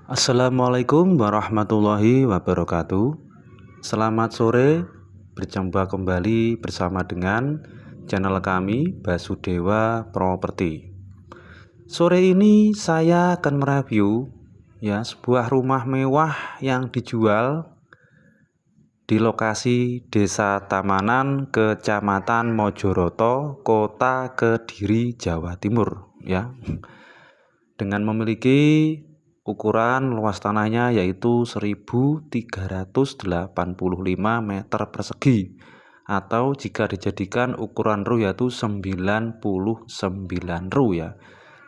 Assalamualaikum warahmatullahi wabarakatuh. Selamat sore, berjumpa kembali bersama dengan channel kami Basudewa Properti. Sore ini saya akan mereview sebuah rumah mewah yang dijual di lokasi Desa Tamanan, Kecamatan Mojoroto, Kota Kediri, Jawa Timur dengan memiliki ukuran luas tanahnya yaitu 1385 meter persegi, atau jika dijadikan ukuran ru yaitu 99 ru ya.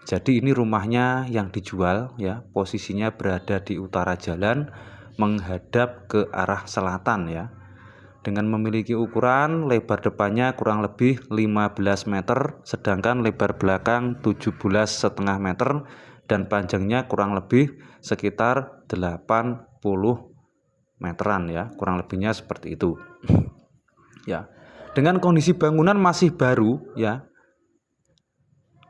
Jadi ini rumahnya yang dijual posisinya berada di utara jalan menghadap ke arah selatan dengan memiliki ukuran lebar depannya kurang lebih 15 meter, sedangkan lebar belakang 17,5 meter, dan panjangnya kurang lebih sekitar 80 meteran kurang lebihnya seperti itu. Dengan kondisi bangunan masih baru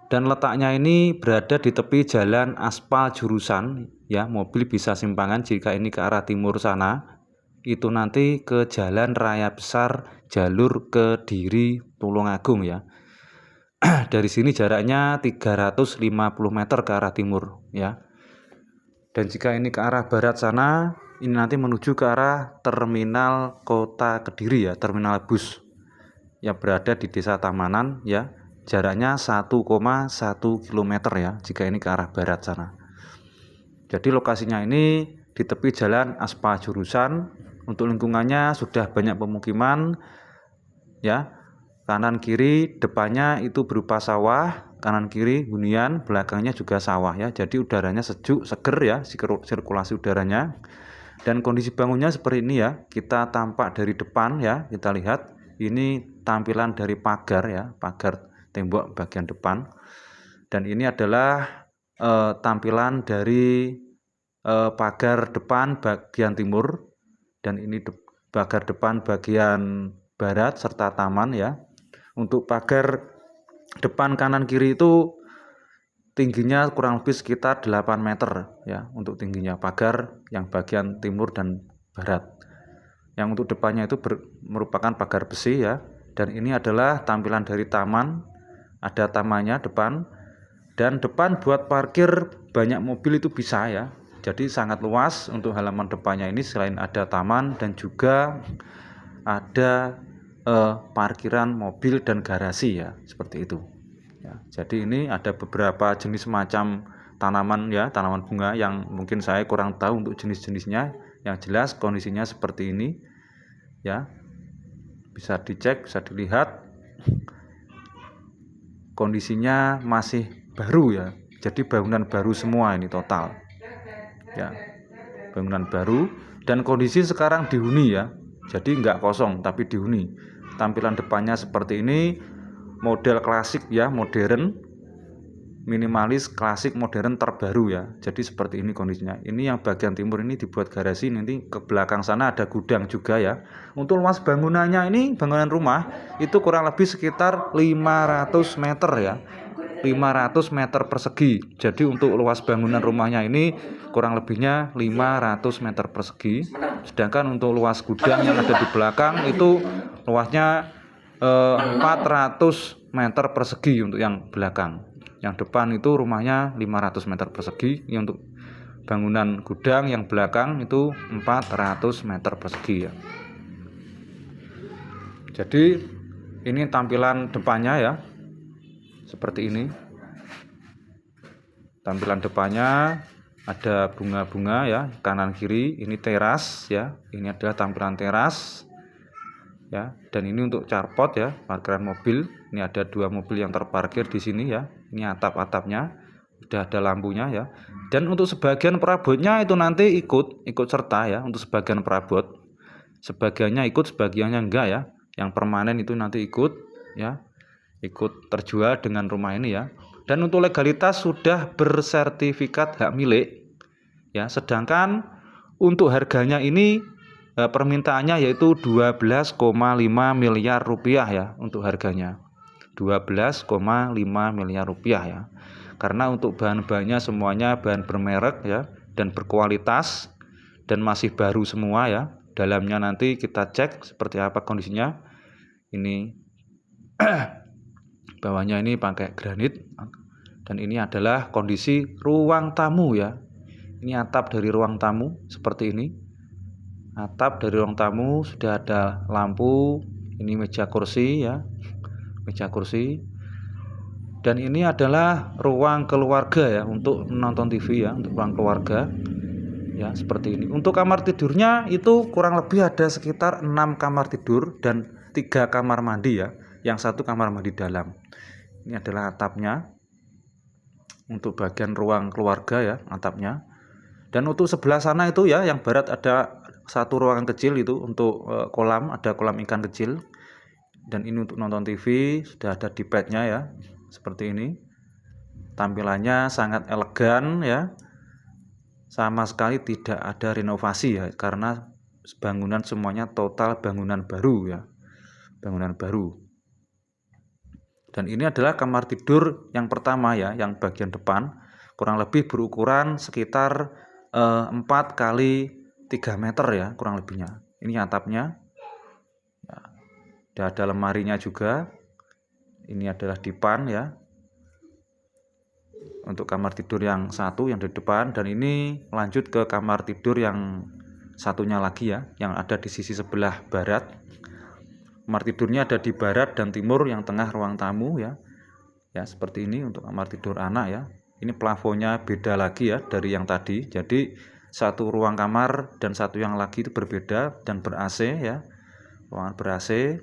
dan letaknya ini berada di tepi jalan aspal jurusan mobil bisa simpangan jika ini ke arah timur sana, itu nanti ke jalan raya besar jalur Kediri Tulungagung dari sini jaraknya 350 meter ke arah timur Dan jika ini ke arah barat sana, ini nanti menuju ke arah terminal Kota Kediri terminal bus yang berada di Desa Tamanan jaraknya 1,1 km jika ini ke arah barat sana. Jadi lokasinya ini di tepi jalan aspal jurusan. Untuk lingkungannya sudah banyak pemukiman kanan kiri, depannya itu berupa sawah, kanan kiri hunian, belakangnya juga sawah jadi udaranya sejuk, seger sirkulasi udaranya. Dan kondisi bangunnya seperti ini kita tampak dari depan kita lihat ini tampilan dari pagar pagar tembok bagian depan. Dan ini adalah tampilan dari pagar depan bagian timur, dan ini pagar depan bagian barat serta taman Untuk pagar depan kanan kiri itu tingginya kurang lebih sekitar 8 meter untuk tingginya pagar yang bagian timur dan barat. Yang untuk depannya itu merupakan pagar besi dan ini adalah tampilan dari taman. Ada tamannya depan, dan depan buat parkir banyak mobil itu bisa Jadi sangat luas untuk halaman depannya ini, selain ada taman dan juga ada parkiran mobil dan garasi seperti itu. Jadi ini ada beberapa jenis macam tanaman tanaman bunga yang mungkin saya kurang tahu untuk jenis-jenisnya. Yang jelas kondisinya seperti ini bisa dicek, bisa dilihat kondisinya masih baru Jadi bangunan baru semua ini total bangunan baru, dan kondisi sekarang dihuni jadi nggak kosong tapi dihuni. Tampilan depannya seperti ini, model klasik modern, minimalis, klasik, modern, terbaru jadi seperti ini kondisinya. Ini yang bagian timur ini dibuat garasi, nanti ke belakang sana ada gudang juga Untuk luas bangunannya ini, bangunan rumah itu kurang lebih sekitar 500 meter 500 meter persegi. Jadi untuk luas bangunan rumahnya ini kurang lebihnya 500 meter persegi. Sedangkan untuk luas gudang yang ada di belakang itu luasnya 400 meter persegi untuk yang belakang. Yang depan itu rumahnya 500 meter persegi. Yang untuk bangunan gudang yang belakang itu 400 meter persegi Jadi ini tampilan depannya seperti ini. Tampilan depannya ada bunga-bunga kanan kiri. Ini teras ini adalah tampilan teras dan ini untuk carport parkiran mobil. Ini ada 2 mobil yang terparkir di sini Ini atap-atapnya sudah ada lampunya Dan untuk sebagian perabotnya itu nanti ikut serta untuk sebagian perabot. Sebagiannya ikut, sebagiannya enggak Yang permanen itu nanti ikut terjual dengan rumah ini Dan untuk legalitas sudah bersertifikat hak milik sedangkan untuk harganya ini permintaannya yaitu 12,5 miliar rupiah untuk harganya 12,5 miliar rupiah karena untuk bahan-bahannya semuanya bahan bermerek dan berkualitas dan masih baru semua ya. Dalamnya nanti kita cek seperti apa kondisinya. Ini bawahnya ini pakai granit, dan ini adalah kondisi ruang tamu ya. Ini atap dari ruang tamu seperti ini. Atap dari ruang tamu sudah ada lampu, ini meja kursi ya. Meja kursi. Dan ini adalah ruang keluarga ya, untuk menonton TV ya, untuk ruang keluarga. Ya, seperti ini. Untuk kamar tidurnya itu kurang lebih ada sekitar 6 kamar tidur dan 3 kamar mandi ya. Yang satu kamar mandi dalam. Ini adalah atapnya. Untuk bagian ruang keluarga ya, atapnya. Dan untuk sebelah sana itu ya, yang barat ada satu ruangan kecil itu untuk kolam, ada kolam ikan kecil. Dan ini untuk nonton TV, sudah ada D-pad-nya ya. Seperti ini. Tampilannya sangat elegan ya. Sama sekali tidak ada renovasi ya, karena bangunan semuanya total bangunan baru ya. Bangunan baru. Dan ini adalah kamar tidur yang pertama ya, yang bagian depan. Kurang lebih berukuran sekitar 4 kali 3 meter ya, kurang lebihnya. Ini atapnya. Ya, ada lemarinya juga. Ini adalah dipan ya. Untuk kamar tidur yang satu yang di depan, dan ini lanjut ke kamar tidur yang satunya lagi ya, yang ada di sisi sebelah barat. Kamar tidurnya ada di barat dan timur, yang tengah ruang tamu ya. Ya, seperti ini untuk kamar tidur anak ya. Ini plafonnya beda lagi ya dari yang tadi. Jadi satu ruang kamar dan satu yang lagi itu berbeda dan ber-AC ya. Ruangan ber-AC.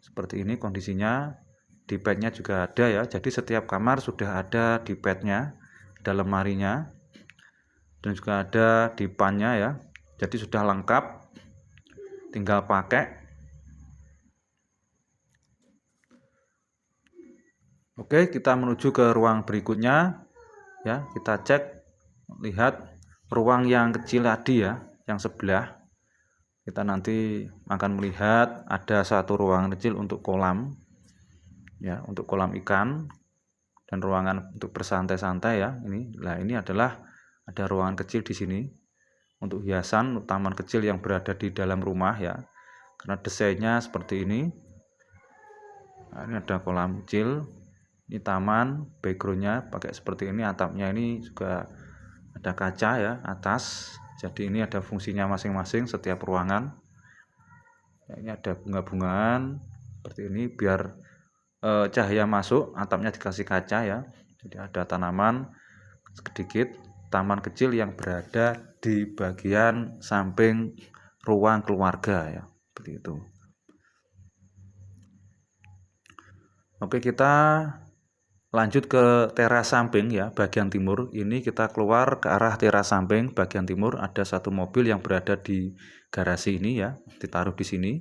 Seperti ini kondisinya. D-pad-nya juga ada ya. Jadi setiap kamar sudah ada D-pad-nya, ada lemarinya, dan juga ada dipannya ya. Jadi sudah lengkap, tinggal pakai. Oke, kita menuju ke ruang berikutnya ya. Kita cek, lihat ruang yang kecil tadi ya, yang sebelah. Kita nanti akan melihat ada satu ruangan kecil untuk kolam ya, untuk kolam ikan dan ruangan untuk bersantai-santai ya. Ini adalah ada ruangan kecil di sini untuk hiasan, untuk taman kecil yang berada di dalam rumah ya. Karena desainnya seperti ini. Nah, ini ada kolam kecil. Ini taman, backgroundnya pakai seperti ini. Atapnya ini juga ada kaca ya atas. Jadi ini ada fungsinya masing-masing setiap ruangan. Ya, ini ada bunga-bungaan seperti ini biar cahaya masuk. Atapnya dikasih kaca ya. Jadi ada tanaman sedikit. Taman kecil yang berada di bagian samping ruang keluarga ya, seperti itu. Oke, kita lanjut ke teras samping ya, bagian timur. Ini kita keluar ke arah teras samping bagian timur. Ada satu mobil yang berada di garasi ini ya, ditaruh di sini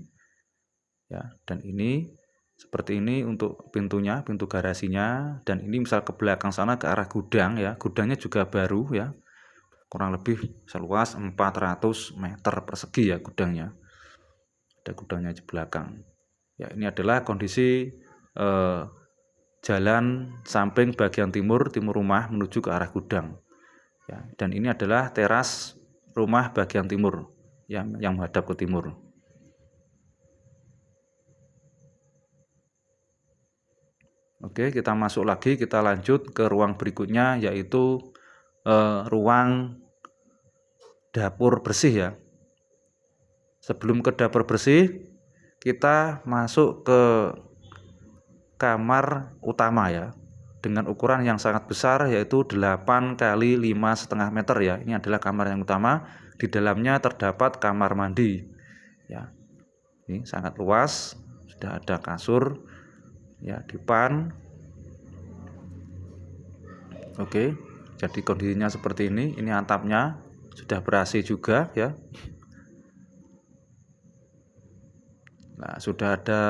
ya. Dan ini seperti ini untuk pintunya, pintu garasinya. Dan ini misal ke belakang sana ke arah gudang ya. Gudangnya juga baru ya, kurang lebih seluas 400 meter persegi ya gudangnya. Ada gudangnya di belakang ya. Ini adalah kondisi jalan samping bagian timur rumah menuju ke arah gudang ya. Dan ini adalah teras rumah bagian timur yang menghadap ke timur. Oke, kita masuk lagi, kita lanjut ke ruang berikutnya, yaitu ruang dapur bersih ya. Sebelum ke dapur bersih, kita masuk ke kamar utama ya, dengan ukuran yang sangat besar, yaitu 8 kali 5,5 meter ya. Ini adalah kamar yang utama. Di dalamnya terdapat kamar mandi ya. Ini sangat luas, sudah ada kasur ya, dipan. Oke, jadi kondisinya seperti ini. Ini atapnya sudah ber-AC juga ya. Nah, sudah ada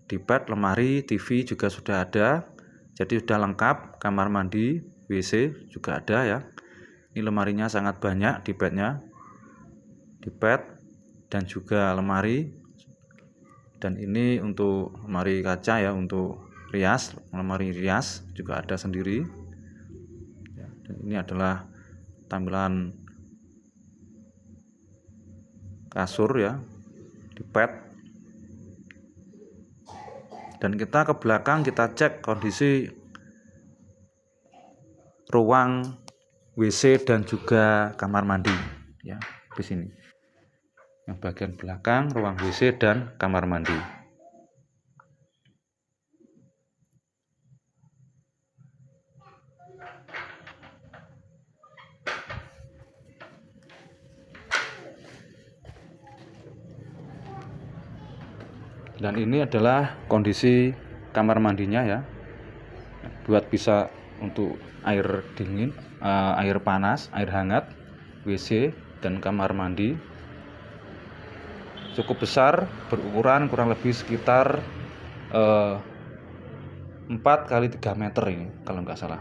D-pad, lemari, TV juga sudah ada. Jadi sudah lengkap, kamar mandi, WC juga ada ya. Ini lemarinya sangat banyak, D-pad-nya. D-pad dan juga lemari. Dan ini untuk lemari kaca ya, untuk lemari rias juga ada sendiri. Ya, dan ini adalah tampilan kasur ya, di pet. Dan kita ke belakang, kita cek kondisi ruang WC dan juga kamar mandi ya, di sini. Yang bagian belakang ruang WC dan kamar mandi. Dan ini adalah kondisi kamar mandinya ya, buat bisa untuk air dingin, air panas, air hangat, WC dan kamar mandi. Cukup besar, berukuran kurang lebih sekitar 4 kali 3 meter ini kalau nggak salah,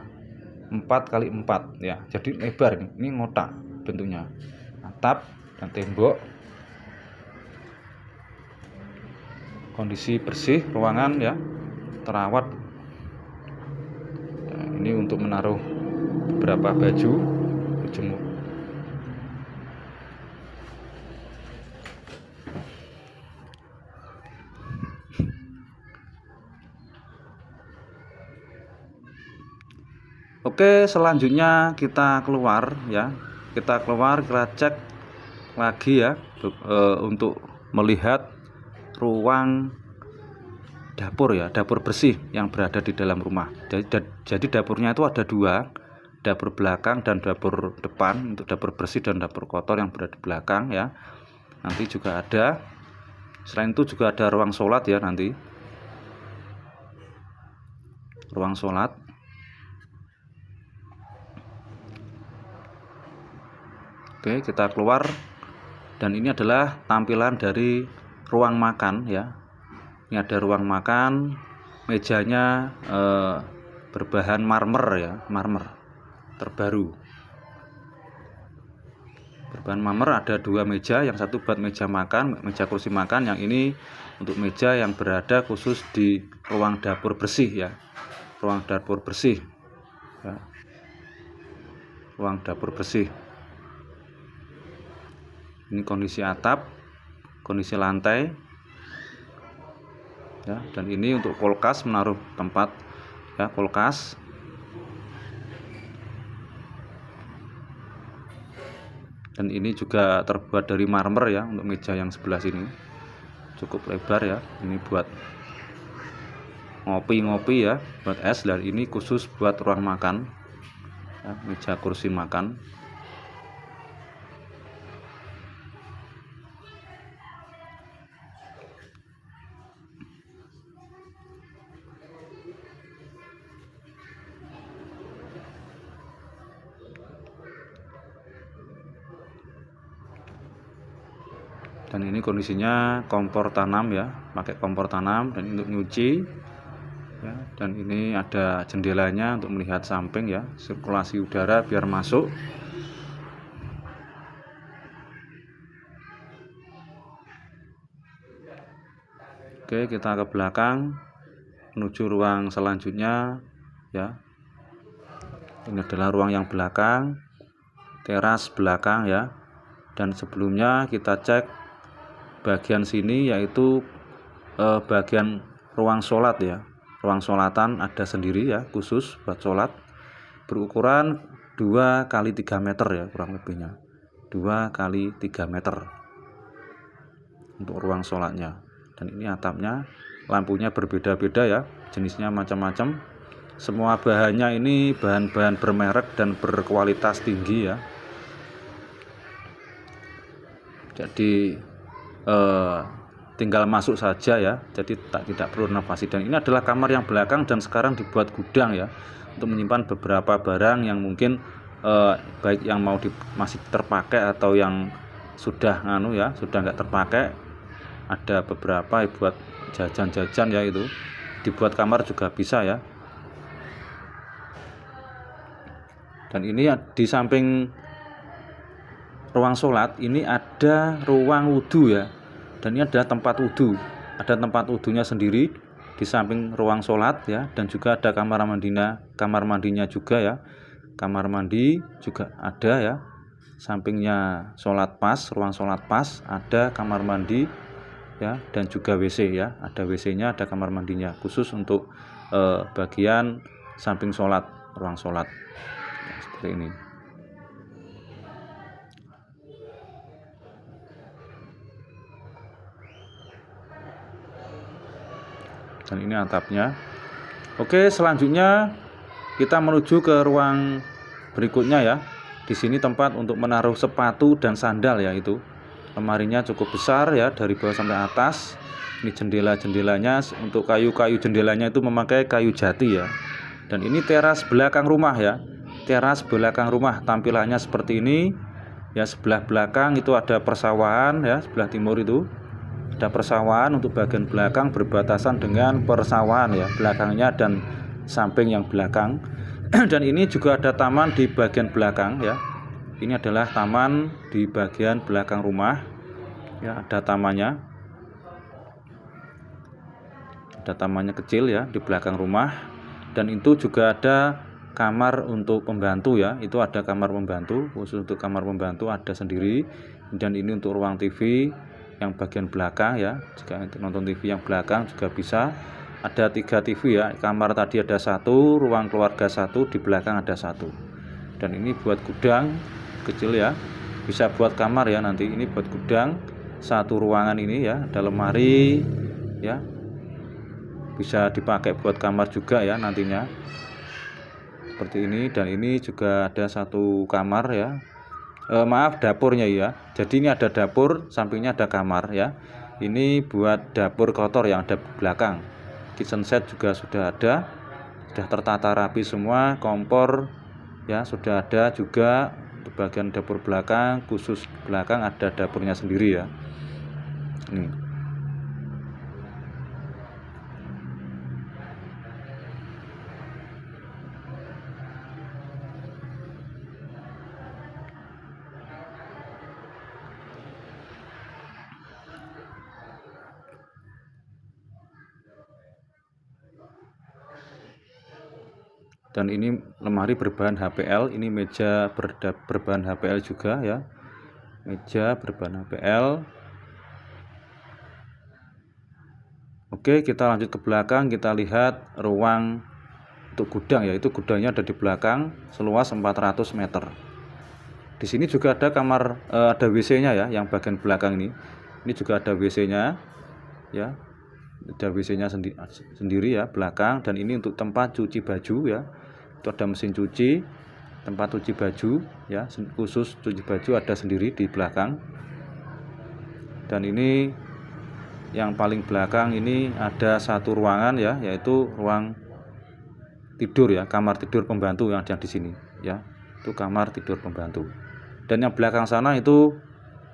4 kali 4 ya, jadi lebar ini ngotak bentuknya, atap dan tembok. Kondisi bersih ruangan ya, terawat. Nah, ini untuk menaruh beberapa baju berjemur. Oke, selanjutnya kita keluar ya, kita cek lagi ya, untuk melihat ruang dapur ya, dapur bersih yang berada di dalam rumah. Jadi dapurnya itu ada 2, dapur belakang dan dapur depan. Untuk dapur bersih dan dapur kotor yang berada di belakang ya. Nanti juga ada, selain itu juga ada ruang sholat ya nanti, ruang sholat. Oke, kita keluar, dan ini adalah tampilan dari ruang makan ya. Ini ada ruang makan, mejanya berbahan marmer ya, marmer terbaru. Berbahan marmer, ada 2 meja, yang satu buat meja makan, meja kursi makan, yang ini untuk meja yang berada khusus di ruang dapur bersih ya, ruang dapur bersih ya. Ruang dapur bersih. Ini kondisi atap, kondisi lantai ya, dan ini untuk kulkas, menaruh tempat ya, kulkas. Dan ini juga terbuat dari marmer ya, untuk meja yang sebelah sini cukup lebar ya, ini buat ngopi-ngopi ya, buat es. Dan ini khusus buat ruang makan ya, meja kursi makan. Dan ini kondisinya kompor tanam ya, pakai kompor tanam, dan untuk nyuci ya. Dan ini ada jendelanya untuk melihat samping ya, sirkulasi udara biar masuk. Oke, kita ke belakang menuju ruang selanjutnya ya. Ini adalah ruang yang belakang, teras belakang ya. Dan sebelumnya kita cek bagian sini, yaitu bagian ruang sholat ya, ruang sholatan ada sendiri ya, khusus buat sholat, berukuran 2 kali 3 meter ya, kurang lebihnya 2 kali 3 meter untuk ruang sholatnya. Dan ini atapnya, lampunya berbeda-beda ya, jenisnya macam-macam. Semua bahannya ini bahan-bahan bermerek dan berkualitas tinggi ya. Jadi tinggal masuk saja ya, jadi tidak perlu renovasi. Dan ini adalah kamar yang belakang, dan sekarang dibuat gudang ya, untuk menyimpan beberapa barang yang mungkin baik yang masih terpakai atau yang sudah sudah nggak terpakai. Ada beberapa buat jajan-jajan ya, itu dibuat kamar juga bisa ya. Dan ini di samping ruang sholat ini ada ruang wudhu ya, dan ini ada tempat wudhu, ada tempat wudhunya sendiri di samping ruang sholat ya. Dan juga ada kamar mandinya juga ya. kamar mandi juga ada ya, sampingnya sholat pas, ruang sholat pas, ada kamar mandi ya, dan juga WC ya, ada WC-nya, ada kamar mandinya khusus untuk bagian samping sholat, ruang sholat ya, seperti ini. Dan ini atapnya. Oke, selanjutnya kita menuju ke ruang berikutnya ya. Di sini tempat untuk menaruh sepatu dan sandal ya, itu lemarinya cukup besar ya, dari bawah sampai atas. Ini jendela-jendelanya, untuk kayu-kayu jendelanya itu memakai kayu jati ya. Dan ini teras belakang rumah ya, teras belakang rumah tampilannya seperti ini ya. Sebelah belakang itu ada persawahan ya, sebelah timur itu ada persawahan, untuk bagian belakang berbatasan dengan persawahan ya, belakangnya dan samping yang belakang. Dan ini juga ada taman di bagian belakang ya. Ini adalah taman di bagian belakang rumah ya, ada tamannya. Ada tamannya kecil ya di belakang rumah. Dan itu juga ada kamar untuk pembantu ya, itu ada kamar pembantu, khusus untuk kamar pembantu ada sendiri. Dan ini untuk ruang TV yang bagian belakang ya, jika nonton TV yang belakang juga bisa. Ada 3 TV ya, kamar tadi ada 1, ruang keluarga 1, di belakang ada 1. Dan ini buat gudang kecil ya, bisa buat kamar ya nanti. Ini buat gudang, 1 ruangan ini ya, ada lemari ya, bisa dipakai buat kamar juga ya nantinya, seperti ini. Dan ini juga ada 1 kamar ya, maaf, dapurnya ya. Jadi ini ada dapur, sampingnya ada kamar ya. Ini buat dapur kotor yang ada belakang. Kitchen set juga sudah ada, sudah tertata rapi semua. Kompor ya sudah ada juga. Untuk bagian dapur belakang, khusus belakang ada dapurnya sendiri ya. Ini. Dan ini lemari berbahan HPL, ini meja berbahan HPL juga ya, meja berbahan HPL. Oke, kita lanjut ke belakang, kita lihat ruang untuk gudang ya, itu gudangnya ada di belakang seluas 400 meter. Di sini juga ada kamar, ada WC-nya ya, yang bagian belakang ini. Ini juga ada WC-nya ya, ada WC-nya sendiri ya belakang. Dan ini untuk tempat cuci baju ya, itu ada mesin cuci, tempat cuci baju ya, khusus cuci baju ada sendiri di belakang. Dan ini yang paling belakang ini ada 1 ruangan ya, yaitu ruang tidur ya, kamar tidur pembantu yang ada di sini ya, itu kamar tidur pembantu. Dan yang belakang sana itu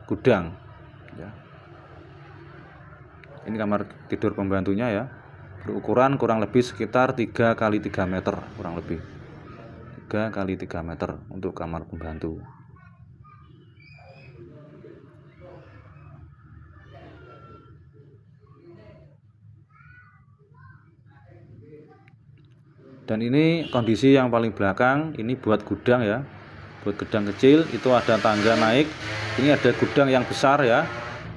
gudang ya. Ini kamar tidur pembantunya ya, berukuran kurang lebih sekitar 3 x 3 meter, kurang lebih 3 x 3 meter untuk kamar pembantu. Dan ini kondisi yang paling belakang, ini buat gudang ya, buat gudang kecil. Itu ada tangga naik. Ini ada gudang yang besar ya,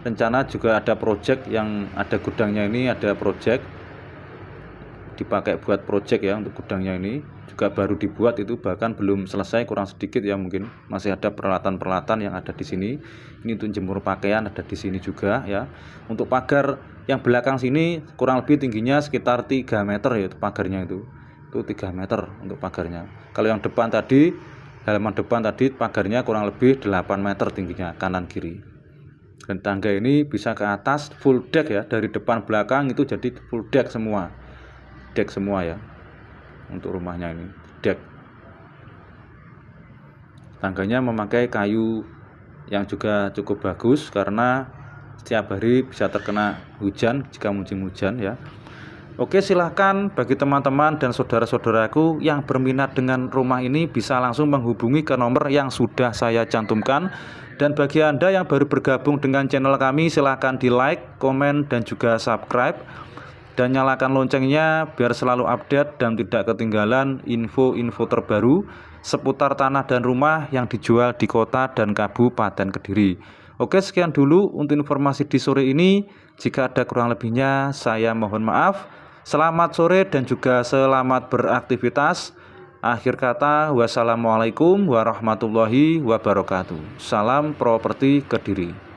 rencana juga ada project yang ada gudangnya ini, ada project dipakai buat project ya. Untuk gudangnya ini juga baru dibuat, itu bahkan belum selesai, kurang sedikit ya, mungkin masih ada peralatan-peralatan yang ada di sini. Ini untuk jemur pakaian ada di sini juga ya. Untuk pagar yang belakang sini kurang lebih tingginya sekitar 3 meter ya, itu pagarnya itu 3 meter untuk pagarnya. Kalau yang depan tadi, halaman depan tadi, pagarnya kurang lebih 8 meter tingginya kanan kiri. Dan tangga ini bisa ke atas, full deck ya, dari depan belakang itu jadi full deck semua, deck semua ya, untuk rumahnya ini deck. Tangganya memakai kayu yang juga cukup bagus, karena setiap hari bisa terkena hujan jika musim hujan ya. Oke, silahkan bagi teman-teman dan saudara-saudaraku yang berminat dengan rumah ini bisa langsung menghubungi ke nomor yang sudah saya cantumkan. Dan bagi Anda yang baru bergabung dengan channel kami, silahkan di like, komen, dan juga subscribe. dan nyalakan loncengnya biar selalu update dan tidak ketinggalan info-info terbaru seputar tanah dan rumah yang dijual di kota dan Kabupaten Kediri. Oke, sekian dulu untuk informasi di sore ini. Jika ada kurang lebihnya saya mohon maaf. Selamat sore dan juga selamat beraktivitas. Akhir kata, wassalamualaikum warahmatullahi wabarakatuh. Salam properti Kediri.